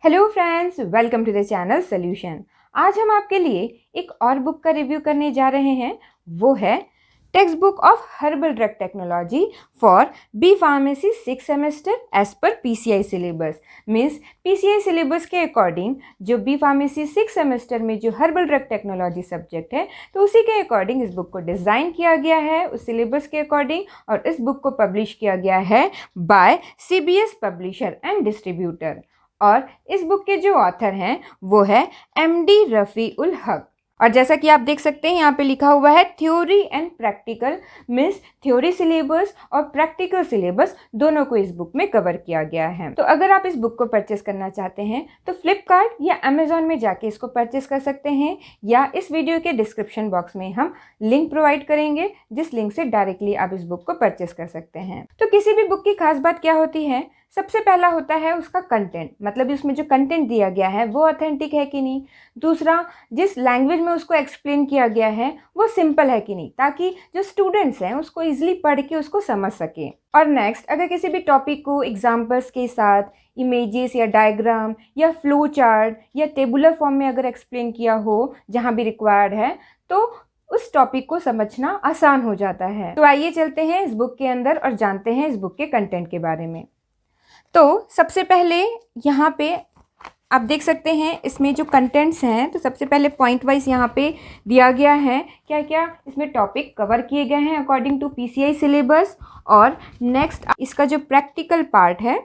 Hello friends, welcome to the channel solution. आज हम आपके लिए एक और बुक का रिव्यू करने जा रहे हैं। वो है textbook of herbal drug technology for B pharmacy 6 semester as per PCI syllabus. Means PCI syllabus के अकॉर्डिंग जो बी फार्मेसी 6 सेमेस्टर में जो हर्बल ड्रग टेक्नोलॉजी सब्जेक्ट है, तो उसी के अकॉर्डिंग इस बुक को डिज़ाइन किया गया है उस सिलेबस के अकॉर्डिंग। और इस बुक को पब्लिश किया गया है by CBS publisher and distributor. और इस बुक के जो ऑथर हैं वो है एमडी रफ़ी उल हक। और जैसा कि आप देख सकते हैं यहाँ पे लिखा हुआ है theory and practical. Means theory syllabus और प्रैक्टिकल सिलेबस दोनों को इस बुक में कवर किया गया है। तो अगर आप इस बुक को परचेस करना चाहते हैं तो फ्लिपकार्ट या अमेजोन में जाके इसको परचेस कर सकते हैं, या इस वीडियो के डिस्क्रिप्शन बॉक्स में हम लिंक प्रोवाइड करेंगे, जिस लिंक से डायरेक्टली आप इस बुक को परचेस कर सकते हैं। तो किसी भी बुक की खास बात क्या होती है? सबसे पहला होता है उसका कंटेंट, मतलब उसमें जो कंटेंट दिया गया है वो ऑथेंटिक है कि नहीं। दूसरा, जिस लैंग्वेज में उसको एक्सप्लेन किया गया है वो सिंपल है कि नहीं, ताकि जो स्टूडेंट्स हैं उसको इजीली पढ़ के उसको समझ सके। और नेक्स्ट, अगर किसी भी टॉपिक को एग्जाम्पल्स के साथ इमेजेस या डायग्राम या फ्लो चार्ट या टेबुलर फॉर्म में अगर एक्सप्लेन किया हो जहाँ भी रिक्वायर्ड है, तो उस टॉपिक को समझना आसान हो जाता है। तो आइए चलते हैं इस बुक के अंदर और जानते हैं इस बुक के कंटेंट के बारे में। तो सबसे पहले यहाँ पे आप देख सकते हैं इसमें जो कंटेंट्स हैं, तो सबसे पहले पॉइंट वाइज यहाँ पे दिया गया है क्या क्या इसमें टॉपिक कवर किए गए हैं अकॉर्डिंग टू पीसीआई सिलेबस। और नेक्स्ट इसका जो प्रैक्टिकल पार्ट है,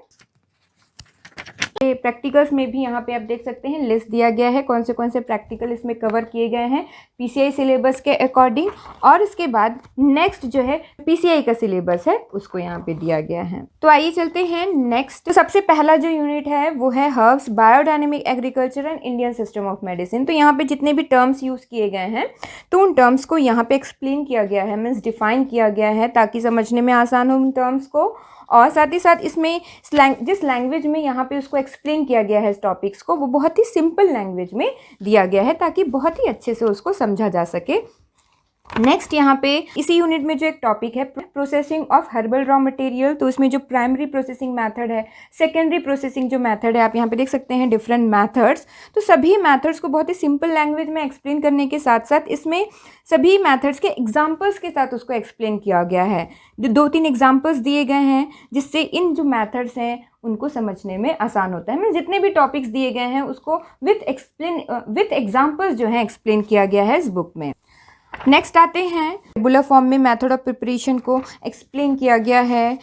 प्रैक्टिकल्स में भी यहाँ पे आप देख सकते हैं लिस्ट दिया गया है कौन से प्रैक्टिकल इसमें कवर किए गए हैं पीसीआई सिलेबस के अकॉर्डिंग। और इसके बाद नेक्स्ट जो है पीसीआई का सिलेबस है उसको यहाँ पे दिया गया है। तो आइए चलते हैं नेक्स्ट। तो सबसे पहला जो यूनिट है वो है herbs, biodynamic agriculture and Indian system of medicine. तो यहाँ पे जितने भी टर्म्स यूज़ किए गए हैं तो उन टर्म्स को यहाँ पे एक्सप्लेन किया गया है, मीन्स डिफाइन किया गया है ताकि समझने में आसान हो उन टर्म्स को। और साथ ही साथ इसमें जिस लैंग्वेज में यहाँ पे उसको एक्सप्लेन किया गया है इस टॉपिक्स को, वो बहुत ही सिंपल लैंग्वेज में दिया गया है ताकि बहुत ही अच्छे से उसको समझा जा सके। नेक्स्ट यहाँ पे इसी यूनिट में जो एक टॉपिक है processing of herbal raw material, तो इसमें जो प्राइमरी प्रोसेसिंग मेथड है, सेकेंडरी प्रोसेसिंग जो मेथड है, आप यहाँ पे देख सकते हैं डिफरेंट मेथड्स। तो सभी मेथड्स को बहुत ही सिंपल लैंग्वेज में एक्सप्लेन करने के साथ साथ इसमें सभी मेथड्स के एग्जाम्पल्स के साथ उसको एक्सप्लेन किया गया है। जो 2-3 एग्जाम्पल्स दिए गए हैं जिससे इन जो मेथड्स हैं उनको समझने में आसान होता है। मैं जितने भी टॉपिक्स दिए गए हैं उसको विथ एग्जाम्पल्स जो है एक्सप्लेन किया गया है इस बुक में। नेक्स्ट आते हैं टेबुलर फॉर्म में मेथड ऑफ प्रिपरेशन को एक्सप्लेन किया गया है।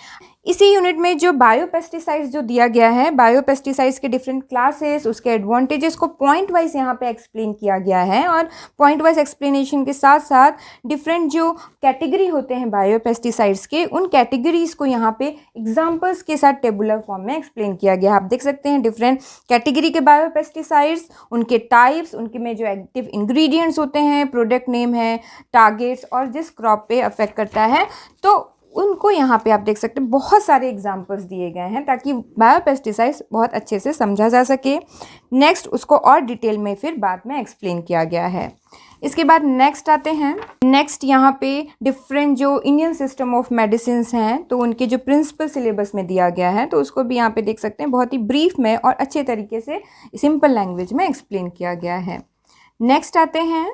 इसी यूनिट में जो बायोपेस्टिसाइड्स जो दिया गया है, बायोपेस्टिसाइड्स के डिफरेंट क्लासेस, उसके एडवांटेजेस को पॉइंट वाइज यहाँ पे एक्सप्लेन किया गया है। और पॉइंट वाइज एक्सप्लेनेशन के साथ साथ डिफरेंट जो कैटेगरी होते हैं बायोपेस्टिसाइड्स के, उन कैटेगरीज को यहाँ पे एग्जाम्पल्स के साथ टेबुलर फॉर्म में एक्सप्लेन किया गया है। आप देख सकते हैं डिफरेंट कैटेगरी के बायोपेस्टिसाइड्स, उनके टाइप्स, उनके में जो एक्टिव इंग्रेडिएंट्स होते हैं, प्रोडक्ट नेम है, टारगेट्स और जिस क्रॉप पे अफेक्ट करता है, तो उनको यहाँ पे आप देख सकते हैं बहुत सारे एग्जाम्पल्स दिए गए हैं ताकि बायोपेस्टिसाइड्स बहुत अच्छे से समझा जा सके। नेक्स्ट उसको और डिटेल में फिर बाद में एक्सप्लेन किया गया है। इसके बाद नेक्स्ट आते हैं। नेक्स्ट यहाँ पे डिफरेंट जो इंडियन सिस्टम ऑफ मेडिसिन्स हैं, तो उनके जो प्रिंसिपल सिलेबस में दिया गया है, तो उसको भी यहाँ पे देख सकते हैं बहुत ही ब्रीफ में और अच्छे तरीके से सिंपल लैंग्वेज में एक्सप्लेन किया गया है। नेक्स्ट आते हैं।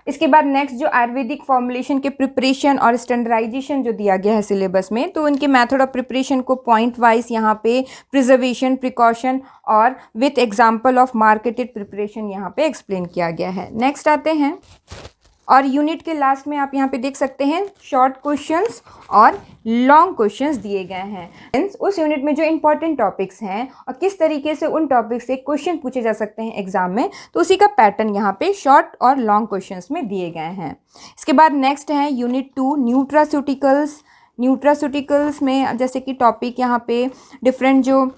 इसके बाद नेक्स्ट जो आयुर्वेदिक फॉर्मुलेशन के प्रिपरेशन और स्टैंडर्डाइजेशन जो दिया गया है सिलेबस में, तो उनके मेथड ऑफ प्रिपरेशन को पॉइंट वाइज यहाँ पे प्रिजर्वेशन, प्रिकॉशन और with example of marketed preparation यहाँ पे एक्सप्लेन किया गया है। नेक्स्ट आते हैं। और यूनिट के लास्ट में आप यहाँ पे देख सकते हैं शॉर्ट क्वेश्चंस और लॉन्ग क्वेश्चंस दिए गए हैं। उस यूनिट में जो इंपॉर्टेंट टॉपिक्स हैं और किस तरीके से उन टॉपिक्स से क्वेश्चन पूछे जा सकते हैं एग्जाम में, तो उसी का पैटर्न यहाँ पे शॉर्ट और लॉन्ग क्वेश्चंस में दिए गए हैं। इसके बाद नेक्स्ट है यूनिट 2 न्यूट्रास्यूटिकल्स। न्यूट्रास्यूटिकल्स में जैसे कि टॉपिक यहाँ पे डिफरेंट जो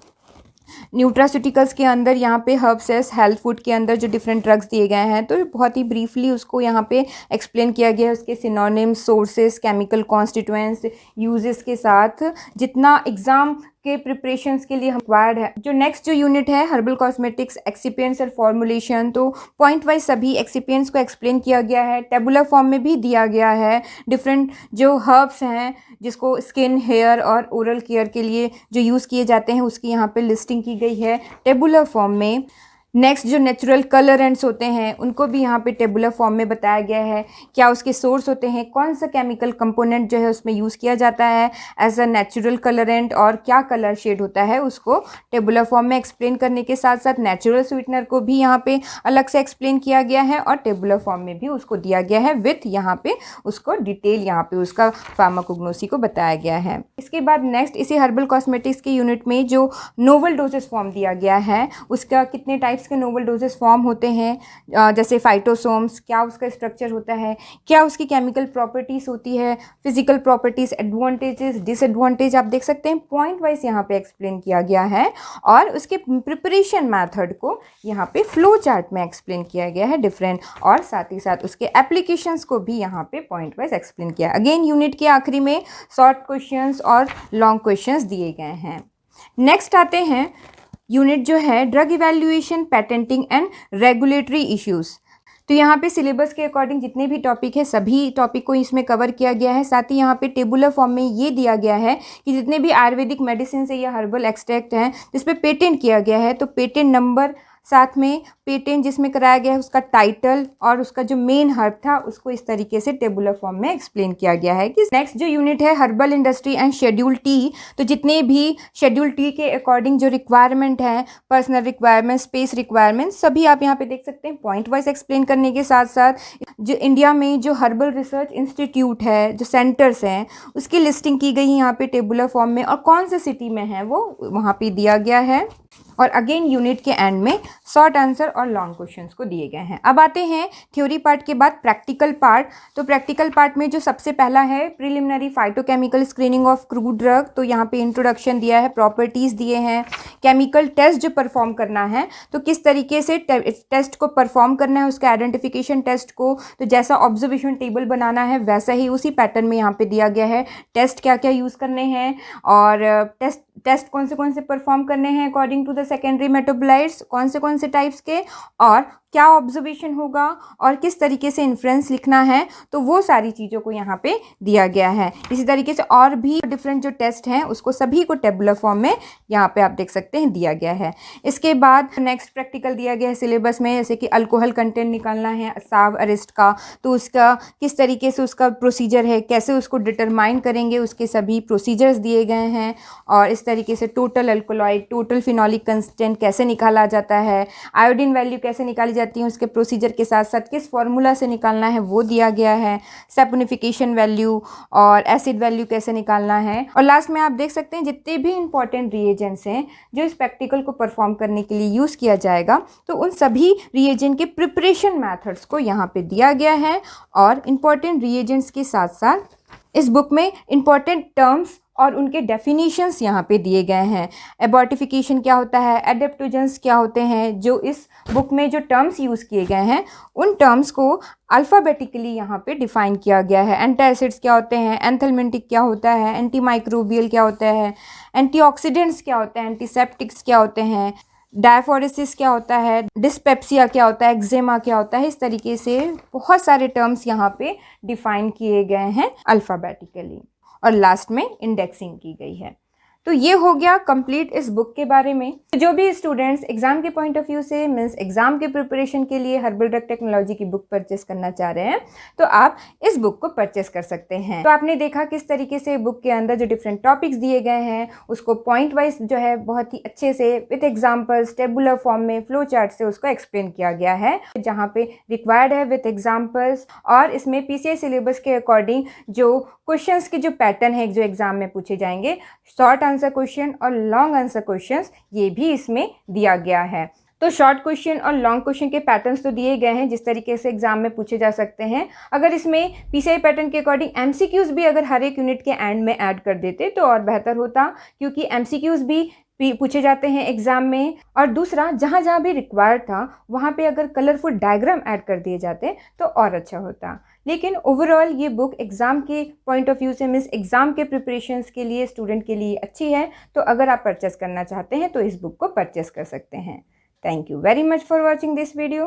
न्यूट्रास्यूटिकल्स के अंदर यहाँ पे हर्ब्स हेल्थ फूड के अंदर जो डिफरेंट ड्रग्स दिए गए हैं, तो बहुत ही ब्रीफली उसको यहाँ पे एक्सप्लेन किया गया है, उसके synonyms, sources, chemical constituents, uses के साथ। जितना एग्ज़ाम के प्रिपरेशंस के लिए रिक्वायर्ड है। जो नेक्स्ट जो यूनिट है हर्बल कॉस्मेटिक्स एक्सिपिएंट्स और फॉर्मुलेशन, तो पॉइंट वाइज सभी एक्सिपिएंट्स को एक्सप्लेन किया गया है, टेबुलर फॉर्म में भी दिया गया है। डिफरेंट जो हर्ब्स हैं जिसको स्किन, हेयर और ओरल केयर के लिए जो यूज़ किए जाते हैं उसकी यहाँ पे लिस्टिंग की गई है टेबुलर फॉर्म में। नेक्स्ट जो नेचुरल कलरेंट्स होते हैं उनको भी यहाँ पे टेबुलर फॉर्म में बताया गया है, क्या उसके सोर्स होते हैं, कौन सा केमिकल कंपोनेंट जो है उसमें यूज़ किया जाता है एज अ नेचुरल कलरेंट, और क्या कलर शेड होता है उसको टेबुलर फॉर्म में एक्सप्लेन करने के साथ साथ नेचुरल स्वीटनर को भी यहाँ पे अलग से एक्सप्लेन किया गया है और टेबुलर फॉर्म में भी उसको दिया गया है विथ यहाँ पे उसको डिटेल यहाँ पे उसका फार्माकोग्नोसी को बताया गया है। इसके बाद नेक्स्ट इसी हर्बल कॉस्मेटिक्स के यूनिट में जो नोवल डोजेस फॉर्म दिया गया है उसका कितने टाइप्स के नोवल डोजेस फॉर्म होते हैं, जैसे फाइटोसोम्स, क्या उसका स्ट्रक्चर होता है, क्या उसकी केमिकल प्रॉपर्टीज़ होती है, फिजिकल प्रॉपर्टीज़, एडवांटेजेस, डिसएडवांटेज, आप देख सकते हैं पॉइंट वाइज यहाँ पे एक्सप्लेन किया गया है और उसके प्रिपरेशन मेथड को यहाँ पे फ्लो चार्ट में एक्सप्लेन किया गया है डिफरेंट, और साथ ही साथ उसके एप्लीकेशंस को भी यहाँ पे पॉइंट वाइज एक्सप्लेन किया। अगेन यूनिट के आखिरी में शॉर्ट क्वेश्चंस और लॉन्ग क्वेश्चंस दिए गए हैं। नेक्स्ट आते हैं यूनिट जो है drug evaluation, patenting and regulatory issues. तो यहाँ पे सिलेबस के अकॉर्डिंग जितने भी टॉपिक है सभी टॉपिक को इसमें कवर किया गया है। साथ ही यहाँ पे टेबुलर फॉर्म में ये दिया गया है कि जितने भी आयुर्वेदिक मेडिसिन है या हर्बल एक्सट्रैक्ट हैं जिस पे पेटेंट किया गया है तो पेटेंट नंबर, साथ में पेटेंट जिसमें कराया गया है उसका टाइटल और उसका जो मेन हर्ब था उसको इस तरीके से टेबुलर फॉर्म में एक्सप्लेन किया गया है। कि नेक्स्ट जो यूनिट है herbal industry and schedule T, तो जितने भी शेड्यूल टी के अकॉर्डिंग जो रिक्वायरमेंट है, पर्सनल रिक्वायरमेंट, स्पेस रिक्वायरमेंट, सभी आप यहाँ पे देख सकते हैं पॉइंट वाइज एक्सप्लेन करने के साथ साथ जो इंडिया में जो हर्बल रिसर्च इंस्टीट्यूट है, जो सेंटर्स हैं, उसकी लिस्टिंग की गई है यहाँ पे टेबुलर फॉर्म में और कौन से सिटी में है वो वहाँ पे दिया गया है। और अगेन यूनिट के एंड में शॉर्ट आंसर और लॉन्ग क्वेश्चंस को दिए गए हैं। अब आते हैं थ्योरी पार्ट के बाद प्रैक्टिकल पार्ट। तो प्रैक्टिकल पार्ट में जो सबसे पहला है preliminary phytochemical screening of crude drug, तो यहाँ पे इंट्रोडक्शन दिया है, प्रॉपर्टीज़ दिए हैं, केमिकल टेस्ट जो परफॉर्म करना है तो किस तरीके से टेस्ट को परफॉर्म करना है, उसका आइडेंटिफिकेशन टेस्ट को, तो जैसा ऑब्जर्वेशन टेबल बनाना है वैसा ही उसी पैटर्न में यहाँ पे दिया गया है। टेस्ट क्या क्या यूज़ करने हैं और टेस्ट कौन से परफॉर्म करने हैं according to the secondary metabolites, कौन से टाइप्स के, और क्या ऑब्जर्वेशन होगा और किस तरीके से इन्फ्रेंस लिखना है, तो वो सारी चीज़ों को यहाँ पे दिया गया है। इसी तरीके से और भी डिफरेंट जो टेस्ट हैं उसको सभी को टेबुलर फॉर्म में यहाँ पे आप देख सकते हैं दिया गया है। इसके बाद नेक्स्ट प्रैक्टिकल दिया गया है सिलेबस में, जैसे कि अल्कोहल कंटेंट निकालना है साव अरेस्ट का, तो उसका किस तरीके से उसका प्रोसीजर है, कैसे उसको डिटरमाइन करेंगे, उसके सभी प्रोसीजर्स दिए गए हैं। और इस तरीके से total alkaloid, total phenolic constant कैसे निकाला जाता है, आयोडीन वैल्यू कैसे निकाली जाती है, उसके प्रोसीजर के साथ साथ किस फार्मूला से निकालना है वो दिया गया है, सैपोनिफिकेशन वैल्यू और एसिड वैल्यू कैसे निकालना है। और लास्ट में आप देख सकते हैं जितने भी इंपॉर्टेंट रिएजेंट्स हैं जो इस प्रैक्टिकल को परफॉर्म करने के लिए यूज़ किया जाएगा, तो उन सभी रिएजेंट के प्रिपरेशन मेथड्स को यहाँ पे दिया गया है। और इंपॉर्टेंट रिएजेंट्स के साथ साथ इस बुक में इंपॉर्टेंट टर्म्स और उनके डेफिनेशंस यहाँ पे दिए गए हैं। एबॉर्टिफिकेशन क्या होता है, एडेप्टोजेंस क्या होते हैं, जो इस बुक में जो टर्म्स यूज़ किए गए हैं उन टर्म्स को अल्फ़ाबेटिकली यहाँ पे डिफ़ाइन किया गया है। एंटासिड्स क्या होते हैं, एंथलमेंटिक क्या होता है, एंटी माइक्रोबियल क्या होता है, एंटीऑक्सीडेंट्स क्या होते हैं, एंटीसेप्टिक्स क्या होते हैं, डायफोरेसिस क्या होता है, डिस्पेप्सिया क्या होता है, एक्जेमा क्या होता है। इस तरीके से बहुत सारे टर्म्स यहाँ पे डिफ़ाइन किए गए हैं अल्फ़ाबेटिकली और लास्ट में इंडेक्सिंग की गई है। तो ये हो गया कंप्लीट इस बुक के बारे में। तो जो भी स्टूडेंट्स एग्जाम के पॉइंट ऑफ व्यू से मीन्स एग्जाम के प्रिपरेशन के लिए हर्बल ड्रग टेक्नोलॉजी की बुक परचेस करना चाह रहे हैं तो आप इस बुक को परचेस कर सकते हैं। तो आपने देखा किस तरीके से बुक के अंदर जो डिफरेंट टॉपिक्स दिए गए हैं उसको पॉइंट वाइज जो है बहुत ही अच्छे से विद एग्जाम्पल्स टेबुलर फॉर्म में फ्लो चार्ट से उसको एक्सप्लेन किया गया है, जहाँ पे रिक्वायर्ड है विद एग्जाम्पल्स। और इसमें PCI सिलेबस के अकॉर्डिंग जो क्वेश्चंस के जो पैटर्न है जो एग्जाम में पूछे जाएंगे, शॉर्ट आंसर क्वेश्चन और लॉन्ग आंसर क्वेश्चंस, ये भी इसमें दिया गया है। तो शॉर्ट क्वेश्चन और लॉन्ग क्वेश्चन के पैटर्न्स तो दिए गए हैं जिस तरीके से एग्जाम में पूछे जा सकते हैं। अगर इसमें पीसीआई पैटर्न के अकॉर्डिंग एमसीक्यूज भी अगर हर एक यूनिट के एंड में ऐड कर देते तो और बेहतर होता, क्योंकि एमसीक्यूज भी पूछे जाते हैं एग्जाम में। और दूसरा, जहाँ जहाँ भी रिक्वायर्ड था वहाँ पे अगर कलरफुल डायग्राम ऐड कर दिए जाते तो और अच्छा होता। लेकिन ओवरऑल ये बुक एग्ज़ाम के पॉइंट ऑफ व्यू से, मीन्स एग्ज़ाम के प्रिपरेशंस के लिए, स्टूडेंट के लिए अच्छी है। तो अगर आप परचेस करना चाहते हैं तो इस बुक को परचेस कर सकते हैं। Thank you very much for watching this video.